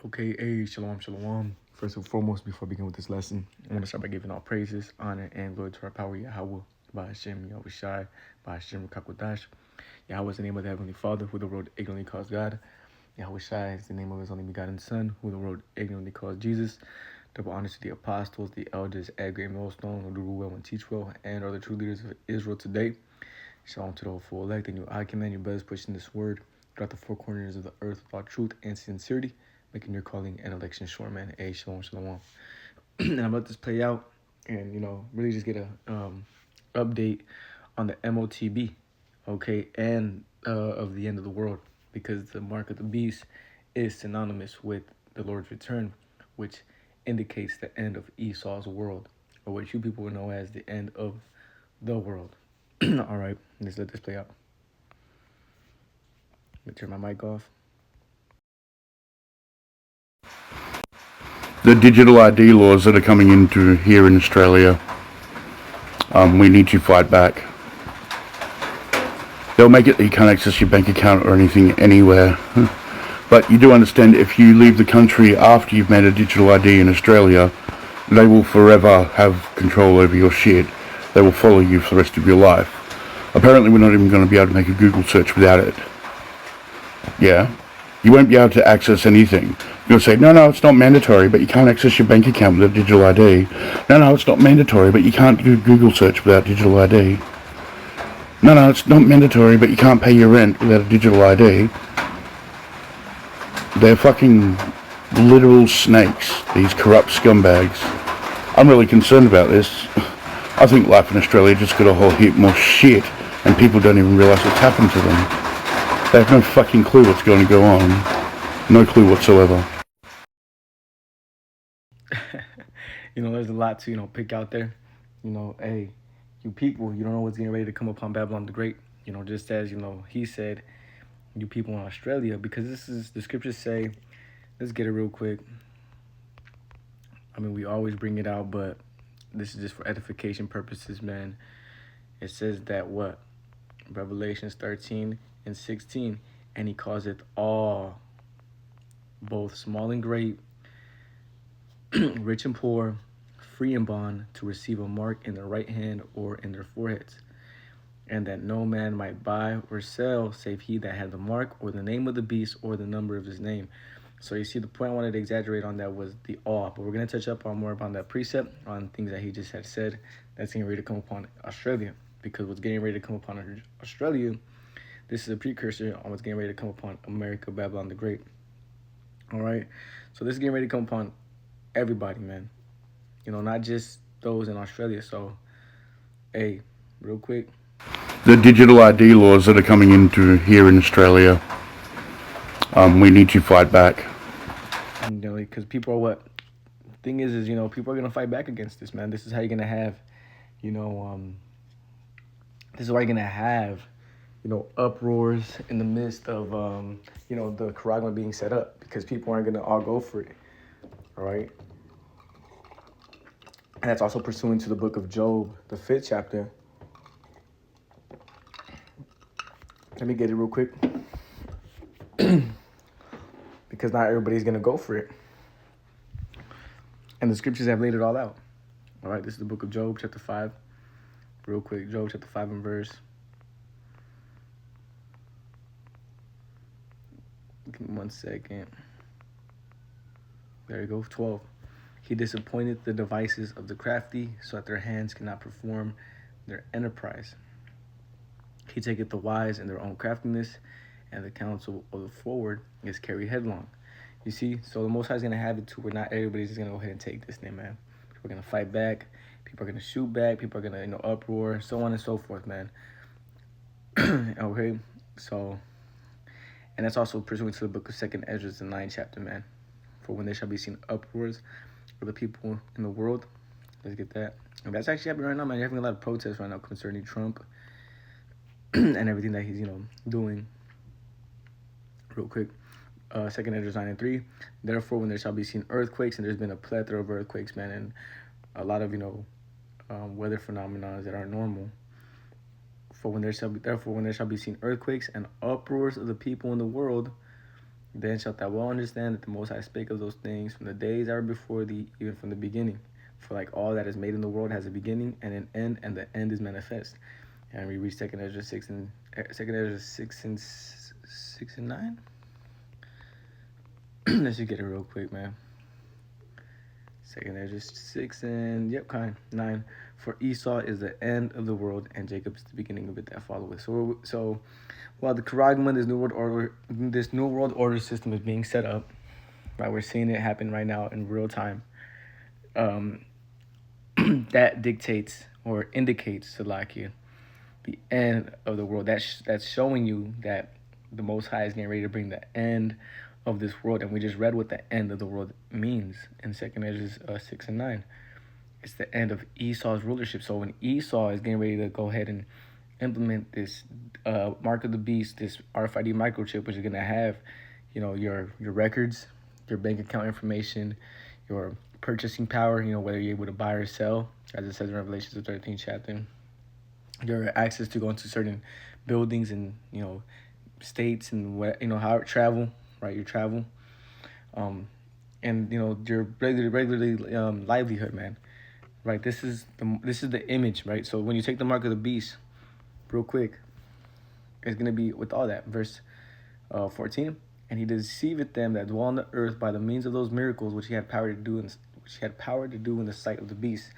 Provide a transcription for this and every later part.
Okay, hey, shalom, shalom. First and foremost, before I begin with this lesson, I want to start by giving all praises, honor, and glory to our power, Yahweh, by Hashem, Yahushai, by Hashem, Kakodash. Yahweh is the name of the Heavenly Father, who the world ignorantly calls God. Yahushai is the name of his only begotten Son, who the world ignorantly calls Jesus. Double honors to the apostles, the elders, at great millstone, who do rule well and teach well, and are the true leaders of Israel today. Shalom to the whole full elect, and you I command you brothers pushing this word throughout the four corners of the earth with all truth and sincerity, making your calling and election sure, man. Hey, shalom, shalom. And I'm about to play out and, really just get a update on the MOTB, okay, and of the end of the world, because the mark of the beast is synonymous with the Lord's return, which indicates the end of Esau's world, or what you people know as the end of the world. All right, let's let this play out. Let me turn my mic off. The digital ID laws that are coming into here in Australia, we need to fight back. They'll make it that you can't access your bank account or anything anywhere. But you do understand, if you leave the country after you've made a digital ID in Australia, they will forever have control over your shit. They will follow you for the rest of your life. Apparently we're not even going to be able to make a Google search without it. Yeah. You won't be able to access anything. You'll say, no, it's not mandatory, but you can't access your bank account with a digital ID. No, it's not mandatory, but you can't do Google search without digital ID. No, it's not mandatory, but you can't pay your rent without a digital ID. They're fucking literal snakes, these corrupt scumbags. I'm really concerned about this. I think life in Australia just got a whole heap more shit, and people don't even realise what's happened to them. They have no fucking clue what's going to go on. No clue whatsoever. There's a lot to, pick out there. Hey, you people, you don't know what's getting ready to come upon Babylon the Great. Just as, he said, you people in Australia, because this is, the scriptures say, let's get it real quick. I mean, we always bring it out, but this is just for edification purposes, man. It says that what? Revelations 13:16, and he causeth all, both small and great, rich and poor, free and bond, to receive a mark in their right hand or in their foreheads, and that no man might buy or sell save he that had the mark or the name of the beast or the number of his name. So you see, the point I wanted to exaggerate on that was the awe, but we're going to touch up on more upon that precept, on things that he just had said that's getting ready to come upon Australia, because what's getting ready to come upon Australia, this is a precursor on what's getting ready to come upon America, Babylon the Great. All right, so this is getting ready to come upon everybody, man. Not just those in Australia. So, hey, real quick. The digital ID laws that are coming into here in Australia, we need to fight back. Because people are what? Thing is, people are going to fight back against this, man. This is how you're going to have, this is why you're going to have, uproars in the midst of, the Quran being set up, because people aren't going to all go for it. All right. And that's also pursuant to the book of Job, the 5th chapter. Let me get it real quick. Because not everybody's going to go for it. And the scriptures have laid it all out. All right, this is the book of Job, chapter 5. Real quick, Job chapter 5 and verse. Give me 1 second. There you go, 12. He disappointed the devices of the crafty, so that their hands cannot perform their enterprise. He taketh the wise in their own craftiness, and the counsel of the forward is carried headlong. You see, so the Most High is going to have it to where not everybody's just going to go ahead and take this name, man. People are going to fight back. People are going to shoot back. People are going to, uproar, so on and so forth, man. Okay, so, and that's also pursuant to the book of 2nd Ezra, the 9th chapter, man. For when there shall be seen uproars for the people in the world. Let's get that. And that's actually happening right now, man. You're having a lot of protests right now concerning Trump and everything that he's, doing. Real quick. 2nd Ezra 9 and 3. Therefore, when there shall be seen earthquakes, and there's been a plethora of earthquakes, man, and a lot of, weather phenomena that are normal. Therefore, when there shall be seen earthquakes and uproars of the people in the world, Then shalt thou well understand that the Most High spake of those things from the days that were before thee, even from the beginning. For like all that is made in the world has a beginning and an end, and the end is manifest. And we read Second Ezra 6 and 9. Let's just get it real quick, man. Second Ezra 6 and 9. For Esau is the end of the world, and Jacob is the beginning of it that followeth. So while the Charagma, this new world order system is being set up, right? We're seeing it happen right now in real time. That dictates or indicates Salakia the end of the world. That's showing you that the Most High is getting ready to bring the end of this world, and we just read what the end of the world means in Second Ezra 6 and 9. It's the end of Esau's rulership. So when Esau is getting ready to go ahead and implement this mark of the beast, this RFID microchip, which is going to have, your records, your bank account information, your purchasing power, whether you're able to buy or sell, as it says in Revelation, the 13th chapter, your access to go into certain buildings and, states and what, how it travel, right? Your travel, and your regularly livelihood, man. Right, this is the image, right? So when you take the mark of the beast, real quick, it's gonna be with all that. Verse 14, and he deceiveth them that dwell on the earth by the means of those miracles which he had power to do, in the sight of the beast.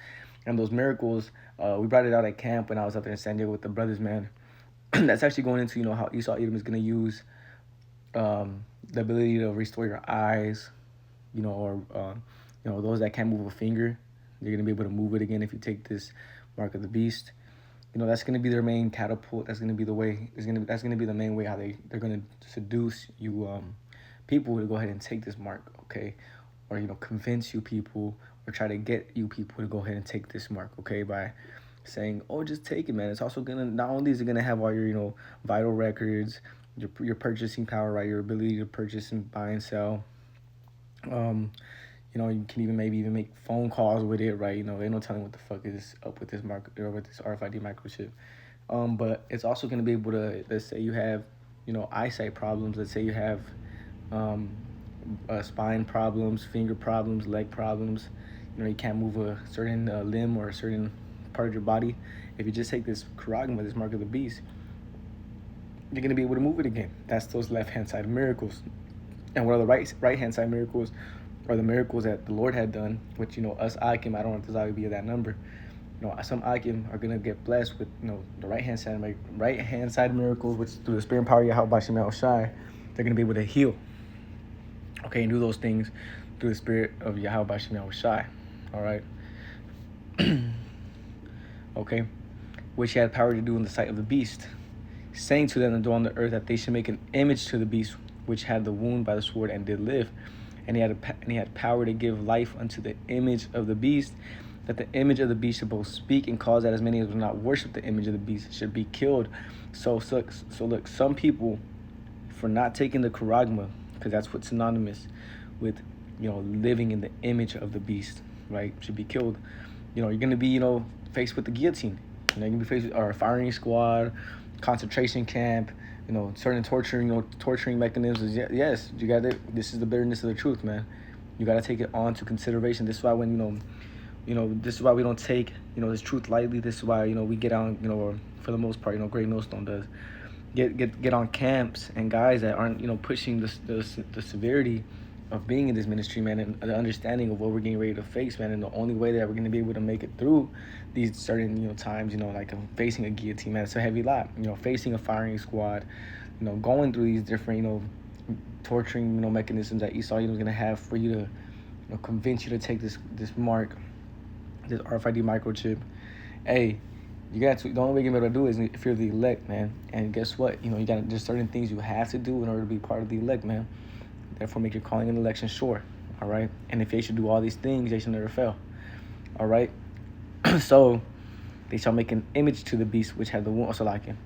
And those miracles, we brought it out at camp when I was out there in San Diego with the brothers, man. That's actually going into how Esau Edom is gonna use the ability to restore your eyes, or those that can't move a finger. You're going to be able to move it again if you take this mark of the beast. That's going to be their main catapult. That's going to be the way. That's going to be the main way how they're going to seduce you people to go ahead and take this mark, okay? Or convince you people, or try to get you people to go ahead and take this mark, okay? By saying, "Oh, just take it, man." It's also going to, not only is it going to have all your vital records, your purchasing power, right? Your ability to purchase and buy and sell. You can even make phone calls with it, right? Ain't no telling what the fuck is up with this mark or with this RFID microchip. But it's also going to be able to, let's say you have, eyesight problems. Let's say you have spine problems, finger problems, leg problems. You can't move a certain limb or a certain part of your body. If you just take this Charagma, this mark of the beast, you're going to be able to move it again. That's those left-hand side miracles. And what are the right-hand side miracles? Or the miracles that the Lord had done, which, us Akim, I don't want to be at that number. Some Akim are going to get blessed with, the right-hand side miracles, which through the spirit and power of Yahweh Bashem El Shai, they're going to be able to heal. Okay, and do those things through the spirit of Yahweh Bashem El Shai. All right. Okay. Which he had power to do in the sight of the beast, saying to them that dwell on the earth that they should make an image to the beast, which had the wound by the sword and did live. And he had power to give life unto the image of the beast, that the image of the beast should both speak and cause that as many as would not worship the image of the beast should be killed. So look, some people, for not taking the Charagma, because that's what's synonymous with, living in the image of the beast, right, should be killed. You're going to be, faced with the guillotine. You're going to be faced with our firing squad, concentration camp, certain torturing mechanisms. Yes, you got it. This is the bitterness of the truth, man. You got to take it on to consideration. This is why this is why we don't take, this truth lightly. This is why, we get on, or for the most part, Great Millstone does get on camps and guys that aren't, pushing the severity of being in this ministry, man, and the understanding of what we're getting ready to face, man. And the only way that we're going to be able to make it through these certain, times, like facing a guillotine, man, it's a heavy lot, facing a firing squad, going through these different, torturing, mechanisms that Esau is going to have for you to, convince you to take this mark, this RFID microchip. Hey, you got to, the only way you're going to do is if you're the elect, man. And guess what? You got there's certain things you have to do in order to be part of the elect, man. Therefore, make your calling and election sure. All right. And if they should do all these things, they shall never fail. All right. So they shall make an image to the beast which had the wound. Also, like him.